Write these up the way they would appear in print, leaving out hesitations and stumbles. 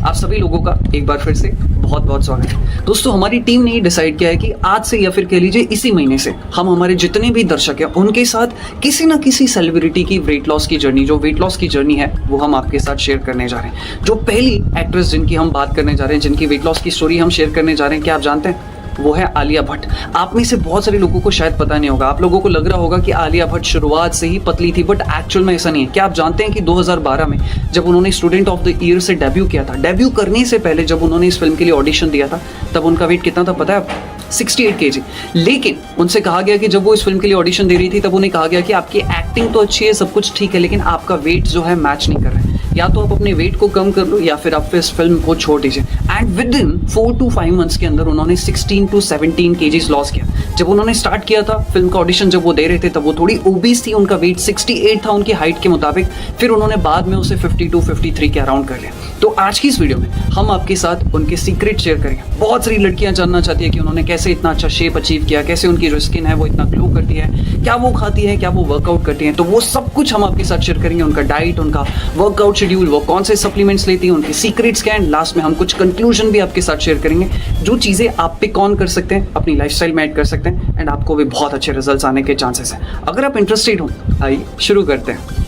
आप सभी लोगों का एक बार फिर से बहुत बहुत स्वागत है। दोस्तों, हमारी टीम ने डिसाइड किया है कि आज से या फिर कह लीजिए इसी महीने से हम हमारे जितने भी दर्शक हैं उनके साथ किसी ना किसी सेलिब्रिटी की वेट लॉस की जर्नी, जो वेट लॉस की जर्नी है वो हम आपके साथ शेयर करने जा रहे हैं। जो पहली एक्ट्रेस जिनकी हम बात करने जा रहे हैं, जिनकी वेट लॉस की स्टोरी हम शेयर करने जा रहे हैं, क्या आप जानते हैं? वो है आलिया भट्ट। आप में से बहुत सारे लोगों को शायद पता नहीं होगा। आप लोगों को लग रहा होगा कि आलिया भट्ट शुरुआत से ही पतली थी, बट एक्चुअल में ऐसा नहीं है। क्या आप जानते हैं कि 2012 में जब उन्होंने स्टूडेंट ऑफ द ईयर से डेब्यू किया था, डेब्यू करने से पहले जब उन्होंने इस फिल्म के लिए ऑडिशन दिया था, तब उनका वेट कितना था पता है आपको? 68 kg। लेकिन उनसे कहा गया कि जब वो इस फिल्म के लिए ऑडिशन दे रही थी तब उन्हें कहा गया कि आपकी एक्टिंग तो अच्छी है, सब कुछ ठीक है, लेकिन आपका वेट जो है मैच नहीं कर रहा है। या तो आप अपने वेट को कम कर लो या फिर आप इस फिल्म को छोड़ दीजिए। And with in 4 to 5 months के अंदर उन्होंने 16 to 17 kg लॉस किया। जब उन्होंने स्टार्ट किया था फिल्म का ऑडिशन, जब वो दे रहे थे तब वो थोड़ी ओबीस थी, उनका वेट 68 था उनकी हाइट के मुताबिक। फिर उन्होंने बाद में उसे 52 53 के अराउंड कर लिया। तो आज की इस वीडियो में हम आपके साथ उनके सीक्रेट शेयर करेंगे। बहुत सारी लड़कियां जानना चाहती है कि उन्होंने कैसे इतना अच्छा शेप अचीव किया, कैसे उनकी जो स्किन है वो इतना ग्लो करती है, क्या वो खाती है, क्या वो वर्कआउट करती है। तो वो सब कुछ हम आपके साथ शेयर करेंगे। उनका डाइट, उनका वर्कआउट शेड्यूल, वो कौन से सप्लीमेंट्स लेती है, उनके सीक्रेट्स क्या हैं। लास्ट में हम कुछ कंक्लूजन भी आपके साथ शेयर करेंगे, जो चीजें आप पे कौन कर सकते हैं, अपनी लाइफस्टाइल में ऐड कर सकते हैं, एंड आपको भी बहुत अच्छे रिजल्ट्स आने के चांसेस हैं। अगर आप इंटरेस्टेड हो, आइए शुरू करते हैं।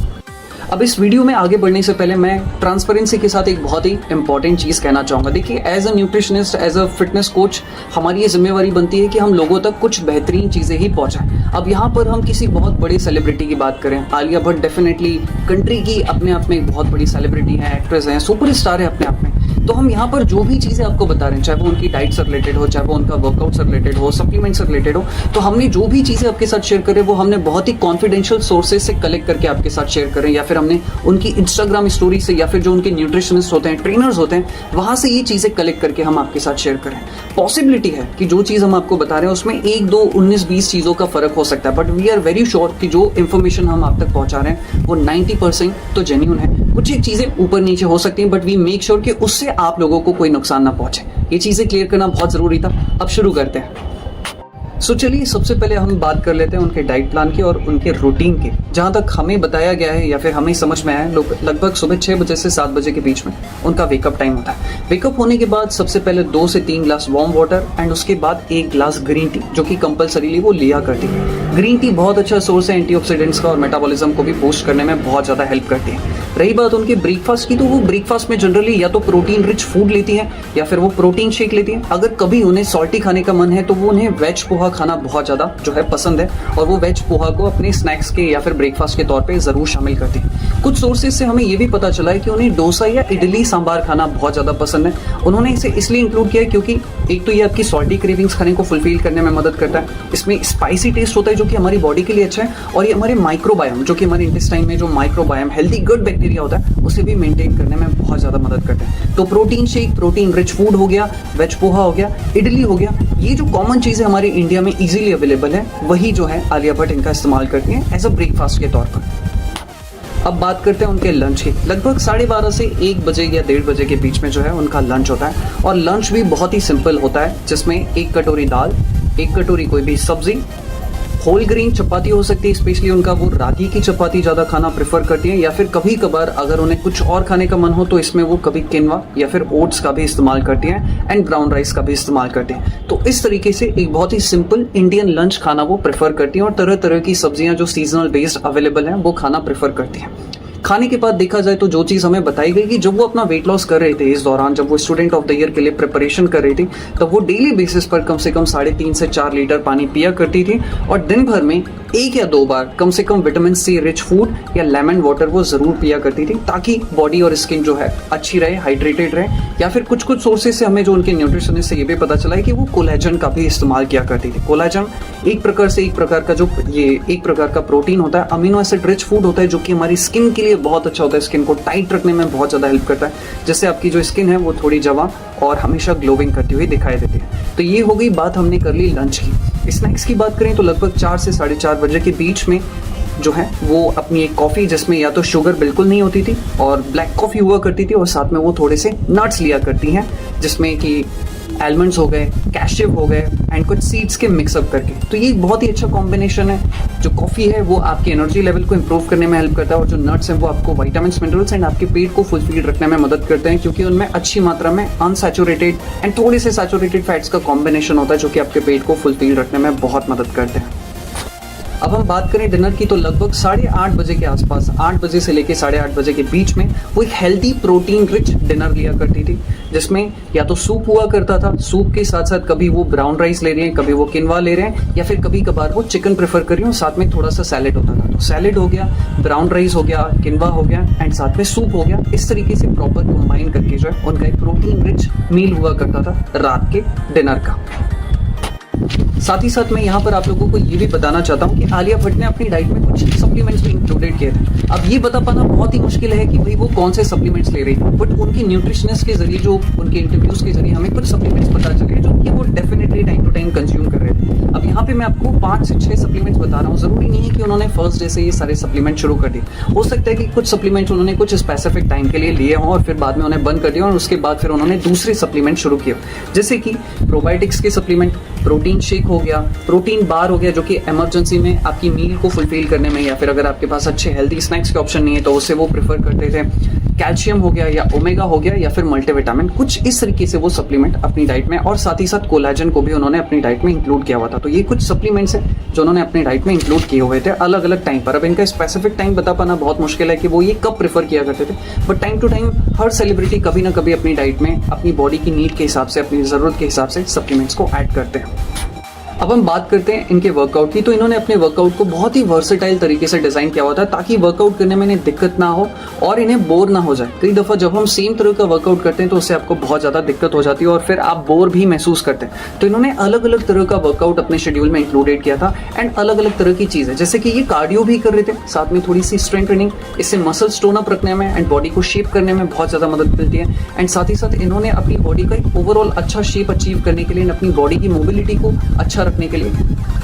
अब इस वीडियो में आगे बढ़ने से पहले मैं ट्रांसपेरेंसी के साथ एक बहुत ही इंपॉर्टेंट चीज़ कहना चाहूँगा। देखिए, as a nutritionist, as a fitness coach, हमारी ये जिम्मेवारी बनती है कि हम लोगों तक कुछ बेहतरीन चीज़ें ही पहुँचाएं। अब यहाँ पर हम किसी बहुत बड़े सेलिब्रिटी की बात करें, आलिया भट्ट डेफिनेटली कंट्री की अपने आप में एक बहुत बड़ी सेलिब्रिटी है, एक्ट्रेस है, सुपरस्टार है अपने आप में। तो हम यहाँ पर जो भी चीज़ें आपको बता रहे हैं, चाहे वो उनकी डाइट से रिलेटेड हो, चाहे वो उनका वर्कआउट से रिलेटेड हो, सप्लीमेंट से रिलेटेड हो, तो हमने जो भी चीज़ें आपके साथ शेयर करें वो हमने बहुत ही कॉन्फिडेंशियल सोर्सेज से कलेक्ट करके आपके साथ शेयर करें, या फिर हमने उनकी इंस्टाग्राम स्टोरी से, या फिर जो उनके न्यूट्रिशनिस्ट होते हैं, ट्रेनर्स होते हैं, वहाँ से ये चीज़ें कलेक्ट करके हम आपके साथ शेयर करें। पॉसिबिलिटी है कि जो चीज़ हम आपको बता रहे हैं उसमें 1 2 19 20 चीज़ों का फर्क हो सकता है, but we are very sure कि जो इन्फॉर्मेशन हम आप तक पहुँचा रहे हैं वो 90% तो जेन्युइन है। कुछ एक चीज़ें ऊपर नीचे हो सकती हैं, बट वी मेक श्योर कि उससे आप लोगों को कोई नुकसान ना पहुंचे। ये चीज़ें क्लियर करना बहुत ज़रूरी था। अब शुरू करते हैं। चलिए, सबसे पहले हम बात कर लेते हैं उनके डाइट प्लान की और उनके रूटीन की। जहाँ तक हमें बताया गया है या फिर हमें समझ में आया है, लगभग सुबह 6 बजे से 7 बजे के बीच में उनका वेकअप टाइम होता है। वेकअप होने के बाद सबसे पहले 2 से 3 ग्लास वार्म वाटर एंड उसके बाद 1 ग्लास ग्रीन टी, जो कि कंपलसरीली वो लिया करती है। ग्रीन टी बहुत अच्छा सोर्स है एंटीऑक्सीडेंट्स का और मेटाबॉलिज्म को भी बूस्ट करने में बहुत ज़्यादा हेल्प करती है। रही बात उनके ब्रेकफास्ट की, तो वो ब्रेकफास्ट में जनरली या तो प्रोटीन रिच फूड लेती हैं या फिर वो प्रोटीन शेक लेती हैं। अगर कभी उन्हें सॉल्टी खाने का मन है तो वो उन्हें वेज पोहा खाना बहुत ज़्यादा जो है पसंद है, और वो वेज पोहा को अपने स्नैक्स के या फिर ब्रेकफास्ट के तौर पे जरूर शामिल करती है। कुछ सोर्सेज से हमें ये भी पता चला है कि उन्हें डोसा या इडली सांबार खाना बहुत ज़्यादा पसंद है। उन्होंने इसे इसलिए इंक्लूड किया है क्योंकि एक तो ये आपकी सॉल्टी क्रेविंग्स खाने को फुलफिल करने में मदद करता है, इसमें स्पाइसी टेस्ट होता है जो कि हमारी बॉडी के लिए अच्छा है, और ये हमारे माइक्रोबायोम, जो कि हमारे इंटेस्टाइन में जो माइक्रोबायोम हेल्दी गुड बैक्टीरिया होता है, उसे भी मेंटेन करने में बहुत ज़्यादा मदद करता है। तो protein shake, protein rich food हो गया, वेज पोहा हो गया, इडली हो गया, ये जो कॉमन चीज़ें हमारे इंडिया में इजीली अवेलेबल है, वही जो है आलिया भट्ट इनका इस्तेमाल करती हैं एज अ ब्रेकफास्ट के तौर पर। अब बात करते हैं उनके लंच की। लगभग 12:30 से 1 बजे या 1:30 बजे के बीच में जो है उनका लंच होता है, और लंच भी बहुत ही सिंपल होता है, जिसमें 1 कटोरी दाल, 1 कटोरी कोई भी सब्जी, होल ग्रेन चपाती हो सकती है, स्पेशली उनका वो रागी की चपाती ज़्यादा खाना प्रेफर करती हैं, या फिर कभी कभार अगर उन्हें कुछ और खाने का मन हो तो इसमें वो कभी किनवा या फिर ओट्स का भी इस्तेमाल करती हैं, एंड ब्राउन राइस का भी इस्तेमाल करती हैं। तो इस तरीके से एक बहुत ही सिंपल इंडियन लंच खाना वो प्रेफर करती हैं, और तरह तरह की सब्जियां जो सीजनल बेस्ड अवेलेबल हैं वो खाना प्रेफर करती हैं। खाने के बाद देखा जाए तो जो चीज़ हमें बताई गई कि जब वो अपना वेट लॉस कर रहे थे, इस दौरान जब वो स्टूडेंट ऑफ द ईयर के लिए प्रिपरेशन कर रही थी, तब वो डेली बेसिस पर कम से कम 3.5 से 4 लीटर पानी पिया करती थी, और दिन भर में 1 या 2 बार कम से कम विटामिन सी रिच फूड या लेमन वाटर वो ज़रूर पिया करती थी, ताकि बॉडी और स्किन जो है अच्छी रहे, हाइड्रेटेड रहे। या फिर कुछ सोर्सेज से हमें जो उनके न्यूट्रिशनिस्ट से ये भी पता चला है कि वो कोलेजन का भी इस्तेमाल किया करती थी। कोलेजन एक प्रकार का प्रोटीन होता है, अमीनो एसिड रिच फूड होता है, जो कि हमारी स्किन के लिए बहुत अच्छा होता है, स्किन को टाइट रखने में बहुत ज़्यादा हेल्प करता है, जिससे आपकी जो स्किन है वो थोड़ी जवां और हमेशा ग्लोइंग करती हुई दिखाई देती है। तो ये हो गई बात हमने कर ली लंच की। स्नैक्स की बात करें तो लगभग 4 से 4:30 बजे के बीच में जो है वो अपनी एक कॉफ़ी, जिसमें या तो शुगर बिल्कुल नहीं होती थी और ब्लैक कॉफ़ी हुआ करती थी, और साथ में वो थोड़े से नट्स लिया करती हैं, जिसमें कि आलमंड्स हो गए, कैशिव हो गए एंड कुछ सीड्स के मिक्सअप करके। तो ये एक बहुत ही अच्छा कॉम्बिनेशन है। जो कॉफ़ी है वो आपकी एनर्जी लेवल को इंप्रूव करने में हेल्प करता है, और जो नट्स हैं वो आपको विटामिन्स, मिनरल्स एंड आपके पेट को फुलफिल रखने में मदद करते हैं, क्योंकि उनमें अच्छी मात्रा में अनसैचुरेटेड एंड थोड़े से सैचुरेटेड फैट्स का कॉम्बिनेशन होता है, जो कि आपके पेट को फुलफिल रखने में बहुत मदद करते हैं। अब हम बात करें डिनर की, तो लगभग 8:30 बजे के आसपास, 8 बजे से लेकर 8:30 बजे के बीच में वो एक हेल्दी प्रोटीन रिच डिनर लिया करती थी, जिसमें या तो सूप हुआ करता था, सूप के साथ साथ कभी वो ब्राउन राइस ले रहे हैं, कभी वो किनवा ले रहे हैं, या फिर कभी कभार वो चिकन प्रेफर कर रही हूँ, साथ में थोड़ा सा सैलेड होता था। तो सैलेड हो गया, ब्राउन राइस हो गया, किनवा हो गया एंड साथ में सूप हो गया। इस तरीके से प्रॉपर कंबाइन करके जो है उनका एक प्रोटीन रिच मील हुआ करता था रात के डिनर का। साथ ही साथ मैं यहाँ पर आप लोगों को ये भी बताना चाहता हूँ कि आलिया भट्ट ने अपनी डाइट में कुछ सप्लीमेंट्स भी इंक्लूडेड किए थे। अब ये बता पाना बहुत ही मुश्किल है कि भाई वो कौन से सप्लीमेंट्स ले रही है, बट उनकी न्यूट्रिशनिस्ट के जरिए, जो उनके इंटरव्यूज के जरिए हमें कुछ सप्लीमेंट्स पता चले जो कि वो definitely time to time consume कर रहे थे। अब यहाँ पे मैं आपको 5 से 6 सप्लीमेंट्स बता रहा हूँ। जरूरी नहीं है कि उन्होंने फर्स्ट डे से ये सारे सप्लीमेंट शुरू कर दिए। हो सकता है कि कुछ सप्लीमेंट्स उन्होंने कुछ स्पेसिफिक टाइम के लिए लिए हों और फिर बाद में उन्हें बंद कर दिया, और उसके बाद फिर उन्होंने दूसरे सप्लीमेंट शुरू किए, जैसे कि प्रोबायोटिक्स के सप्लीमेंट, प्रोटीन शेक हो गया, प्रोटीन बार हो गया, जो कि इमरजेंसी में आपकी मील को फुलफिल करने में, या फिर अगर आपके पास अच्छे हेल्दी स्नैक्स के ऑप्शन नहीं है तो उसे वो प्रेफर करते थे। कैल्शियम हो गया या ओमेगा हो गया या फिर मल्टीविटामिन, कुछ इस तरीके से वो सप्लीमेंट अपनी डाइट में, और साथ ही साथ कोलाजन को भी उन्होंने अपनी डाइट में इंक्लूड किया हुआ था। तो ये कुछ सप्लीमेंट्स हैं जो उन्होंने अपनी डाइट में इंक्लूड किए हुए थे अलग अलग टाइम पर। अब इनका स्पेसिफिक टाइम बता पाना बहुत मुश्किल है कि वो ये कब प्रेफर किया करते थे, बट टाइम टू टाइम हर सेलिब्रिटी कभी ना कभी अपनी डाइट में अपनी बॉडी की नीड के हिसाब से, अपनी ज़रूरत के हिसाब से सप्लीमेंट्स को ऐड करते हैं। अब हम बात करते हैं इनके वर्कआउट की। तो इन्होंने अपने वर्कआउट को बहुत ही वर्सेटाइल तरीके से डिजाइन किया हुआ था, ताकि वर्कआउट करने में इन्हें दिक्कत ना हो और इन्हें बोर ना हो जाए। कई दफा जब हम सेम तरह का वर्कआउट करते हैं तो उससे आपको बहुत ज्यादा दिक्कत हो जाती है और फिर आप बोर भी महसूस करते हैं। तो इन्होंने अलग अलग तरह का वर्कआउट अपने शेड्यूल में इंक्लूडेड किया था, एंड अलग अलग तरह की चीजें, जैसे कि ये कार्डियो भी कर रहे थे, साथ में थोड़ी सी स्ट्रेंथ ट्रेनिंग। इससे मसल स्टोन अप रखने में एंड बॉडी को शेप करने में बहुत ज्यादा मदद मिलती है, एंड साथ ही साथ इन्होंने अपनी बॉडी का एक ओवरऑल अच्छा शेप अचीव करने के लिए, अपनी बॉडी की मोबिलिटी को अच्छा रखने के लिए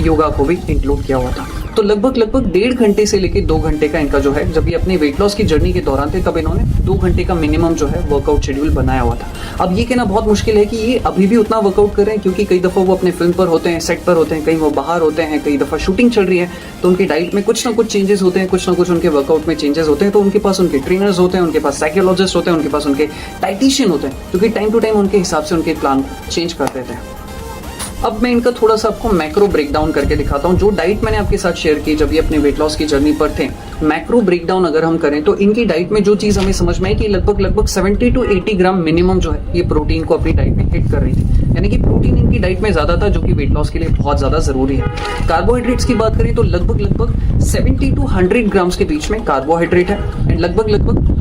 योगा को भी इंक्लूड किया हुआ था। तो लगभग 1.5 घंटे से लेकर 2 घंटे का इनका जो है, जब ये अपने वेट लॉस की जर्नी के दौरान थे तब इन्होंने 2 घंटे का मिनिमम जो है वर्कआउट शेड्यूल बनाया हुआ था। अब ये कहना बहुत मुश्किल है कि ये अभी भी उतना वर्कआउट कर रहे हैं, क्योंकि कई दफा वो अपने फिल्म पर होते हैं, सेट पर होते हैं, कहीं वो बाहर होते हैं, कई दफा शूटिंग चल रही है, तो उनकी डाइट में कुछ ना कुछ चेंजेस होते हैं, कुछ ना कुछ उनके वर्कआउट में चेंजेस होते हैं। तो उनके पास उनके ट्रेनर्स होते हैं, उनके पास साइकोलॉजिस्ट होते हैं, उनके पास उनके डाइटिशियन होते हैं, जो कि टाइम टू टाइम उनके हिसाब से उनके प्लान चेंज कर देते हैं। अब मैं इनका थोड़ा सा आपको मैक्रो ब्रेकडाउन करके दिखाता हूँ। जो डाइट मैंने आपके साथ शेयर की जब ये अपने वेट लॉस की जर्नी पर थे, मैक्रो ब्रेकडाउन अगर हम करें तो इनकी डाइट में जो चीज हमें समझ में आई कि लगभग 70 to 80 ग्राम मिनिमम जो है ये प्रोटीन को अपनी डाइट में हिट कर रही थी, यानी कि प्रोटीन इनकी डाइट में ज्यादा था, जो कि वेट लॉस के लिए बहुत ज्यादा जरूरी है। कार्बोहाइड्रेट्स की बात करें तो लगभग 70 to 100 ग्राम्स के बीच में कार्बोहाइड्रेट है, एंड लगभग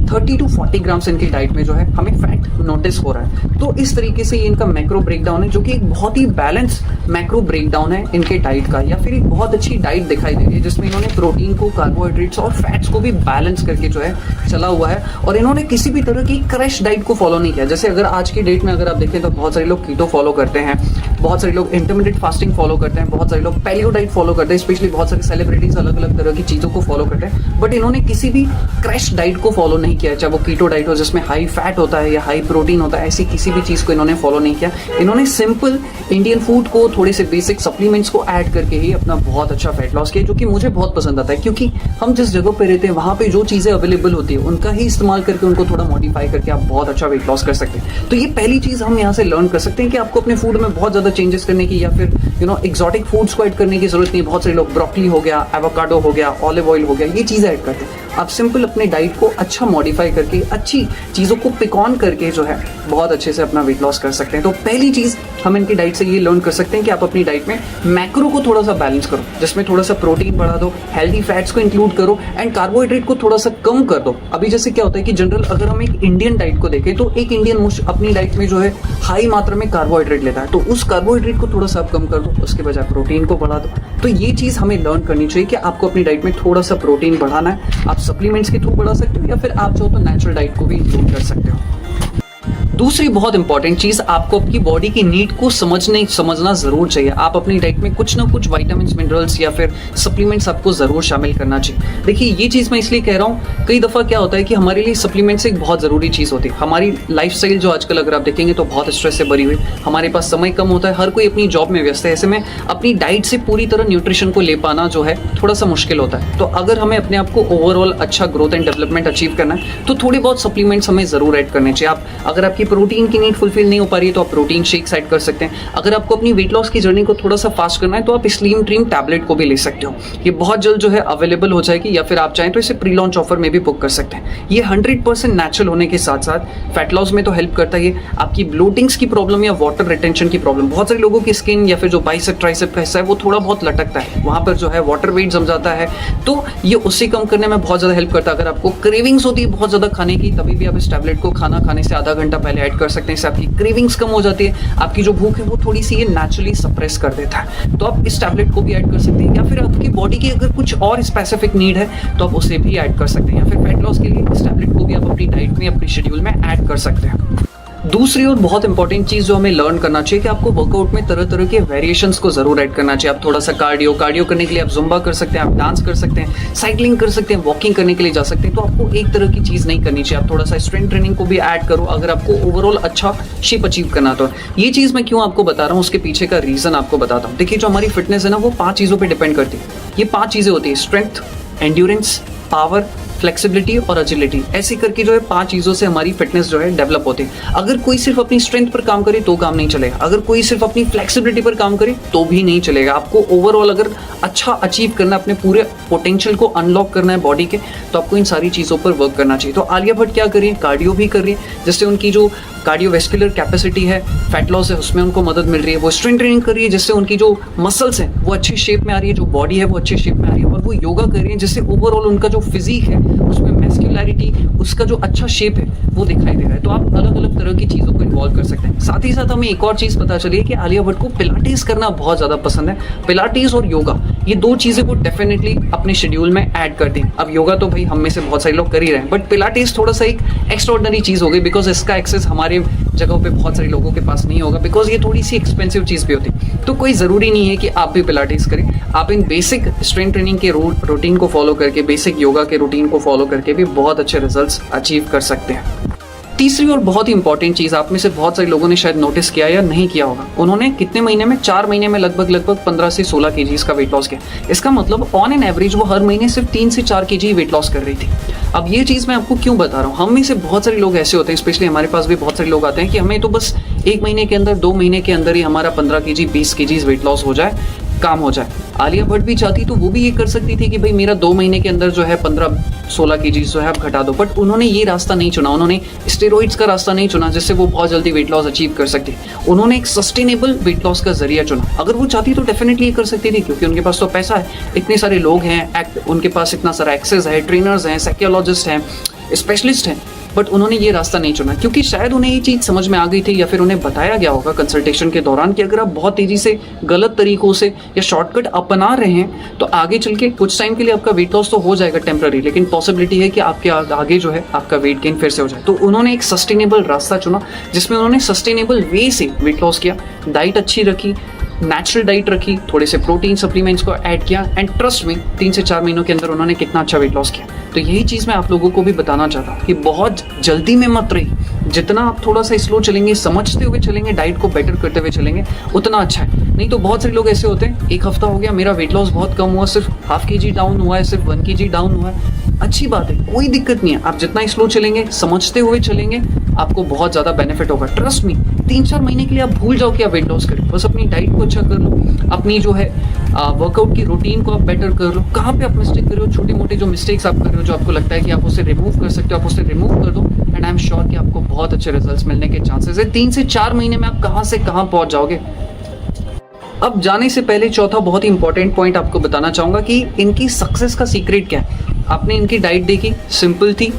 30 to 40 ग्राम्स इनकी डाइट में जो है हमें फैट नोटिस हो रहा है। तो इस तरीके से ये इनका मैक्रो ब्रेकडाउन है, जो कि एक बहुत ही बैलेंस मैक्रो ब्रेकडाउन है इनके डाइट का, या फिर एक बहुत अच्छी डाइट दिखाई दे रही है जिसमें इन्होंने प्रोटीन को, कार्बोहाइड्रेट्स और फैट्स को भी बैलेंस करके जो है चला हुआ है, और इन्होंने किसी भी तरह की क्रैश डाइट को फॉलो नहीं किया। जैसे अगर आज की डेट में अगर आप देखें तो बहुत सारे लोग कीटो फॉलो करते हैं, बहुत सारे लोग इंटरमिटेंट फास्टिंग फॉलो करते हैं, बहुत सारे लोग पैलियो डाइट फॉलो करते हैं, स्पेशली बहुत सारे सेलिब्रिटीज अलग अलग तरह की चीजों को फॉलो करते हैं, बट इन्होंने किसी भी क्रैश डाइट को फॉलो नहीं किया, चाहे वो कीटो डाइट हो जिसमें हाई फैट होता है या हाई प्रोटीन होता है, ऐसी किसी भी चीज को इन्होंने फॉलो नहीं किया। इन्होंने सिंपल इंडियन फूड को, थोड़े से बेसिक सप्लीमेंट्स को ऐड करके ही अपना बहुत अच्छा फैट लॉस किया, जो कि मुझे बहुत पसंद आता है, क्योंकि हम जिस जगह पे रहते हैं वहां पे जो चीजें अवेलेबल होती है उनका ही इस्तेमाल करके, उनको थोड़ा मॉडिफाई करके आप बहुत अच्छा वेट लॉस कर सकते हैं। तो ये पहली चीज हम यहाँ से लर्न कर सकते हैं कि आपको अपने फूड में बहुत ज्यादा चेंजेस करने की या फिर एक्सोटिक फूड्स को ऐड करने की जरूरत नहीं है। बहुत सारे लोग ब्रोकली हो गया, एवोकाडो हो गया, ऑलिव ऑयल हो गया, ये चीजें ऐड करते हैं। आप सिंपल अपने डाइट को अच्छा मॉडिफाई करके, अच्छी चीजों को पिक ऑन करके जो है बहुत अच्छे से अपना वेट लॉस कर सकते हैं। तो पहली चीज हम इनकी डाइट से ये लर्न कर सकते हैं कि आप अपनी डाइट में मैक्रो को थोड़ा सा बैलेंस करो, जिसमें थोड़ा सा प्रोटीन बढ़ा दो, हेल्दी फैट्स को इंक्लूड करो, एंड कार्बोहाइड्रेट को थोड़ा सा कम कर दो। अभी जैसे क्या होता है कि जनरल अगर हम एक इंडियन डाइट को देखें तो एक इंडियन अपनी डाइट में जो है हाई मात्रा में कार्बोहाइड्रेट लेता है, तो उस कार्बोहाइड्रेट को थोड़ा सा आप कम कर दो, उसके बजाय प्रोटीन को बढ़ा दो। तो ये चीज हमें लर्न करनी चाहिए कि आपको अपनी डाइट में थोड़ा सा प्रोटीन बढ़ाना है। आप सप्लीमेंट्स के थ्रू बढ़ा सकते हो, या फिर आप चाहो तो नेचुरल डाइट को भी इंक्लूड कर सकते हो। दूसरी बहुत इंपॉर्टेंट चीज, आपको आपकी बॉडी की नीड को समझना जरूर चाहिए। आप अपनी डाइट में कुछ ना कुछ विटामिन्स, मिनरल्स या फिर सप्लीमेंट्स आपको जरूर शामिल करना चाहिए। देखिए ये चीज मैं इसलिए कह रहा हूँ, कई दफा क्या होता है कि हमारे लिए सप्लीमेंट्स एक बहुत जरूरी चीज होती है। हमारी लाइफस्टाइल जो आजकल अगर आप देखेंगे तो बहुत स्ट्रेस से भरी हुई, हमारे पास समय कम होता है, हर कोई अपनी जॉब में व्यस्त है, ऐसे में अपनी डाइट से पूरी तरह न्यूट्रिशन को ले पाना जो है थोड़ा सा मुश्किल होता है। तो अगर हमें अपने आप को ओवरऑल अच्छा ग्रोथ एंड डेवलपमेंट अचीव करना है तो थोड़े बहुत सप्लीमेंट्स हमें जरूर ऐड करने चाहिए। आप अगर आपकी प्रोटीन की नीड फुलफिल नहीं हो पा रही है तो आप प्रोटीन शेक्स ऐड कर सकते हैं। अगर आपको अपनी वेट लॉस की जर्नी को थोड़ा सा फास्ट करना है तो आप स्लिम ड्रीम टैबलेट को भी ले सकते हो। ये बहुत जल्द जो है अवेलेबल हो जाएगी, या फिर आप चाहें तो इसे प्री लॉन्च ऑफर में भी बुक कर सकते हैं। ये 100% नेचुरल होने के साथ साथ फैट लॉस में तो हेल्प करता है। आपकी ब्लोटिंग्स की प्रॉब्लम या वाटर रिटेंशन की प्रॉब्लम, बहुत सारे लोगों की स्किन या फिर जो बाइसेप ट्राइसेप का हिस्सा है वो थोड़ा बहुत लटकता है, वहां पर जो है वाटर वेट जम जाता है, तो ये उससे कम करने में बहुत ज्यादा हेल्प करता है। अगर आपको क्रेविंग्स होती है बहुत ज्यादा खाने की, तभी भी आप इस टैबलेट को खाना खाने से आधा घंटा पहले ऐड कर सकते हैं। इससे आपकी क्रेविंग्स कम हो जाती है, आपकी जो भूख है वो थोड़ी सी ये नेचुरली सप्रेस कर देता है। तो आप इस टैबलेट को भी ऐड कर सकते हैं, या फिर आपकी बॉडी की अगर कुछ और स्पेसिफिक नीड है तो आप उसे भी ऐड कर सकते हैं, या फिर फैट लॉस के लिए इस टैबलेट को भी आप अपनी डाइट में, अपनी शेड्यूल में ऐड कर सकते हैं। दूसरी और बहुत इंपॉर्टेंट चीज जो हमें लर्न करना चाहिए कि आपको वर्कआउट में तरह तरह के वेरिएशंस को जरूर ऐड करना चाहिए। आप थोड़ा सा कार्डियो करने के लिए आप जुम्बा कर सकते हैं, आप डांस कर सकते हैं, साइकिलिंग कर सकते हैं, वॉकिंग करने के लिए जा सकते हैं। तो आपको एक तरह की चीज नहीं करनी चाहिए, आप थोड़ा सा स्ट्रेंथ ट्रेनिंग को भी ऐड करो अगर आपको ओवरऑल अच्छा शेप अचीव करना। तो ये चीज मैं क्यों आपको बता रहा हूँ, उसके पीछे का रीजन आपको बताता हूँ। देखिए जो हमारी फिटनेस है ना, वो 5 चीजों पर डिपेंड करती है। ये 5 चीजें होती है: स्ट्रेंथ, एंड्योरेंस, पावर, फ्लेक्सिबिलिटी और एजिलिटी। ऐसे करके जो है 5 चीजों से हमारी फिटनेस जो है डेवलप होती है। अगर कोई सिर्फ अपनी स्ट्रेंथ पर काम करे तो काम नहीं चलेगा, अगर कोई सिर्फ अपनी फ्लेक्सिबिलिटी पर काम करे तो भी नहीं चलेगा। आपको ओवरऑल अगर अच्छा अचीव करना है, अपने पूरे पोटेंशियल को अनलॉक करना है बॉडी के, तो आपको इन सारी चीजों पर वर्क करना चाहिए। तो आलिया भट्ट क्या कर रही है, कार्डियो भी कर रही है, जिससे उनकी जो कार्डियोवैस्कुलर कैपेसिटी है, फैट लॉस है, उसमें उनको मदद मिल रही है। वो स्ट्रेंथ ट्रेनिंग कर रही है, जिससे उनकी जो मसल्स हैं वो अच्छी शेप में आ रही है, जो बॉडी है वो अच्छी शेप में आ रही है। और वो योगा कर रही है, जिससे ओवरऑल उनका जो फिजिक है उसमें मैस्कुलैरिटी, उसका जो अच्छा शेप है वो दिखाई दे रहा है। तो आप अलग अलग तरह की चीज़ों को इन्वॉल्व कर सकते हैं। साथ ही साथ हमें एक और चीज़ पता चली है कि आलिया भट्ट को पिलाटेस करना बहुत ज़्यादा पसंद है। पिलाटेस और योगा, ये 2 चीज़ें वो डेफिनेटली अपने शेड्यूल में ऐड कर दें। अब योगा तो भाई हम में से बहुत सारे लोग कर ही रहे हैं, बट पिलाटेस थोड़ा सा एक एक्स्ट्राऑर्डिनरी चीज़ हो गई, बिकॉज इसका एक्सेस हमारे जगहों पे बहुत सारे लोगों के पास नहीं होगा, बिकॉज ये थोड़ी सी एक्सपेंसिव चीज़ भी होती है। तो कोई ज़रूरी नहीं है कि आप भी पिलाटेस करें, आप इन बेसिक स्ट्रेंथ ट्रेनिंग के रूटीन को फॉलो करके, बेसिक योगा के रूटीन को फॉलो करके भी बहुत अच्छे रिजल्ट्स अचीव कर सकते हैं। तीसरी और बहुत ही इंपॉर्टेंट चीज़, आप में से बहुत सारे लोगों ने शायद नोटिस किया या नहीं किया होगा, उन्होंने कितने महीने में, 4 महीने में लगभग 15 से 16 केजीज का वेट लॉस किया। इसका मतलब ऑन एन एवरेज वो हर महीने सिर्फ 3 से 4 केजी वेट लॉस कर रही थी। अब ये चीज़ मैं आपको क्यों बता रहा हूँ, हम में से बहुत सारे लोग ऐसे होते हैं, स्पेशली हमारे पास भी बहुत सारे लोग आते हैं कि हमें तो बस 1 महीने के अंदर, 2 महीने के अंदर ही हमारा 15 केजी 20 केजीज वेट लॉस हो जाए, काम हो जाए। आलिया भट्ट भी चाहती तो वो भी ये कर सकती थी कि भाई मेरा 2 महीने के अंदर जो है 15-16 केजी जो है आप घटा दो, बट उन्होंने ये रास्ता नहीं चुना, उन्होंने स्टेरॉइड्स का रास्ता नहीं चुना जिससे वो बहुत जल्दी वेट लॉस अचीव कर सकती। उन्होंने एक सस्टेनेबल वेट लॉस का जरिया चुना। अगर वो चाहती तो डेफिनेटली ये कर सकती थी, क्योंकि उनके पास तो पैसा है, इतने सारे लोग हैं, उनके पास इतना सारा एक्सेस है, ट्रेनर्स हैं, साइकोलॉजिस्ट हैं, स्पेशलिस्ट हैं, बट उन्होंने ये रास्ता नहीं चुना क्योंकि शायद उन्हें ये चीज़ समझ में आ गई थी, या फिर उन्हें बताया गया होगा कंसल्टेशन के दौरान कि अगर आप बहुत तेज़ी से गलत तरीकों से या शॉर्टकट अपना रहे हैं तो आगे चल के कुछ टाइम के लिए आपका वेट लॉस तो हो जाएगा टेम्पररी, लेकिन पॉसिबिलिटी है कि आपके आगे जो है आपका वेट गेन फिर से हो जाए। तो उन्होंने एक सस्टेनेबल रास्ता चुना जिसमें उन्होंने सस्टेनेबल वे से वेट लॉस किया, डाइट अच्छी रखी, नेचुरल डाइट रखी, थोड़े से प्रोटीन सप्लीमेंट्स को ऐड किया, एंड ट्रस्ट में 3 से 4 महीनों के अंदर उन्होंने कितना अच्छा वेट लॉस किया। तो यही चीज़ मैं आप लोगों को भी बताना चाहता हूँ कि बहुत जल्दी में मत रहिए, जितना आप थोड़ा सा स्लो चलेंगे, समझते हुए चलेंगे, डाइट को बेटर करते हुए चलेंगे, उतना अच्छा है। नहीं तो बहुत सारे लोग ऐसे होते हैं, 1 हफ्ता हो गया मेरा वेट लॉस बहुत कम हुआ, सिर्फ ½ kg डाउन हुआ है, सिर्फ 1 kg डाउन हुआ है, अच्छी बात है, कोई दिक्कत नहीं है। आप जितना स्लो चलेंगे, समझते हुए चलेंगे, आपको बहुत ज़्यादा बेनिफिट होगा। ट्रस्ट मी, 3-4 महीने के लिए आप भूल जाओ कि आप वेट लॉस करें, बस अपनी डाइट को अच्छा कर लो, अपनी जो है वर्कआउट की रूटीन को आप बेटर कर लो। कहाँ पे आप मिस्टेक कर रहे हो, छोटी मोटी जो मिस्टेक्स आप कर रहे हो, जो आपको लगता है कि आप उसे रिमूव कर सकते हो, आप उसे रिमूव कर दो, एंड आई एम श्योर कि आपको बहुत अच्छे रिजल्ट्स मिलने के चांसेस है। 3 से 4 महीने में आप कहाँ से कहाँ पहुँच जाओगे। अब जाने से पहले चौथा बहुत ही इंपॉर्टेंट पॉइंट आपको बताना चाहूँगा कि इनकी सक्सेस का सीक्रेट क्या है। आपने इनकी डाइट देखी, सिंपल थी,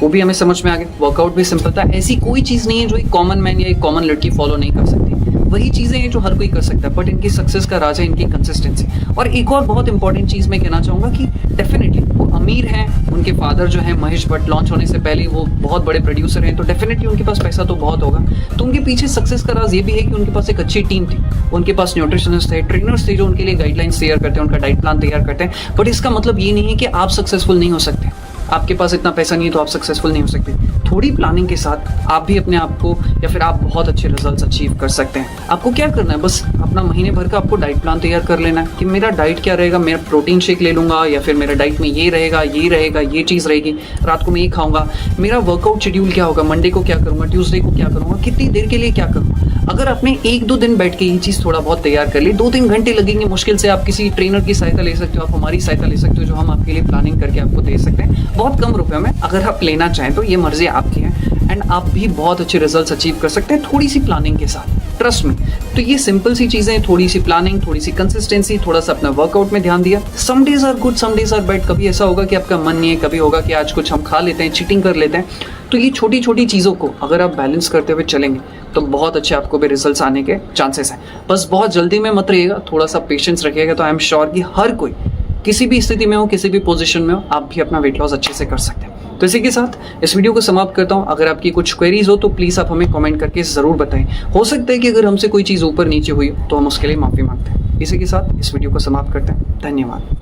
वो भी हमें समझ में आ गया। वर्कआउट भी सिंपल था, ऐसी कोई चीज़ नहीं है जो एक कॉमन मैन या एक कॉमन लड़की फॉलो नहीं कर सकती, वही चीज़ें हैं जो हर कोई कर सकता है, बट इनकी सक्सेस का राज है इनकी कंसिस्टेंसी। और एक और बहुत इंपॉर्टेंट चीज़ मैं कहना चाहूँगा कि डेफिनेटली वो अमीर हैं, उनके फादर जो है महेश भट्ट, लॉन्च होने से पहले वो बहुत बड़े प्रोड्यूसर हैं, तो डेफिनेटली उनके पास पैसा तो बहुत होगा। तो उनके पीछे सक्सेस का राज ये भी है कि उनके पास एक अच्छी टीम थी, उनके पास न्यूट्रिशनिस्ट थे, ट्रेनर्स थे जो उनके लिए गाइडलाइंस तैयार करते हैं, उनका डाइट प्लान तैयार करते हैं। बट इसका मतलब ये नहीं है कि आप सक्सेसफुल नहीं हो सकते, आपके पास इतना पैसा नहीं है तो आप सक्सेसफुल नहीं हो सकते। थोड़ी प्लानिंग के साथ आप भी अपने आप को या फिर आप बहुत अच्छे रिजल्ट्स अचीव कर सकते हैं। आपको क्या करना है, बस अपना महीने भर का आपको डाइट प्लान तैयार कर लेना है कि मेरा डाइट क्या रहेगा, मेरा प्रोटीन शेक ले लूँगा या फिर मेरा डाइट में ये रहेगा, ये चीज़ रहेगी, रात को मैं ये खाऊंगा, मेरा वर्कआउट शेड्यूल क्या होगा, मंडे को क्या करूँगा, ट्यूसडे को क्या करूँगा, कितनी देर के लिए क्या करूँगा। अगर आपने 1-2 दिन बैठ के ये चीज़ थोड़ा बहुत तैयार कर ली, 2-3 घंटे लगेंगे मुश्किल से, आप किसी ट्रेनर की सहायता ले सकते हो, आप हमारी सहायता ले सकते हो जो हम आपके लिए प्लानिंग करके आपको दे सकते हैं बहुत कम रुपए में। अगर आप लेना चाहें तो ये मर्जी आपकी है, एंड आप भी बहुत अच्छे रिजल्ट्स अचीव कर सकते हैं थोड़ी सी प्लानिंग के साथ, ट्रस्ट में। तो ये सिंपल सी चीज़ें, थोड़ी सी प्लानिंग, थोड़ी सी कंसिस्टेंसी, थोड़ा सा अपना वर्कआउट में ध्यान दिया। Some days are good, some days are bad. कभी ऐसा होगा कि आपका मन नहीं है, कभी होगा कि आज कुछ हम खा लेते हैं, चीटिंग कर लेते हैं। तो ये छोटी छोटी चीज़ों को अगर आप बैलेंस करते हुए चलेंगे तो बहुत अच्छे आपको भी रिजल्ट्स आने के चांसेस हैं। बस बहुत जल्दी में मत रहिएगा, थोड़ा सा पेशेंस रखिएगा, तो आई एम श्योर कि हर कोई किसी भी स्थिति में हो, किसी भी पोजीशन में हो, आप भी अपना वेट लॉस अच्छे से कर सकते हैं। तो इसी के साथ इस वीडियो को समाप्त करता हूं। अगर आपकी कुछ क्वेरीज हो तो प्लीज़ आप हमें कमेंट करके ज़रूर बताएं। हो सकता है कि अगर हमसे कोई चीज़ ऊपर नीचे हुई हो तो हम उसके लिए माफ़ी मांगते हैं। इसी के साथ इस वीडियो को समाप्त करते हैं। धन्यवाद।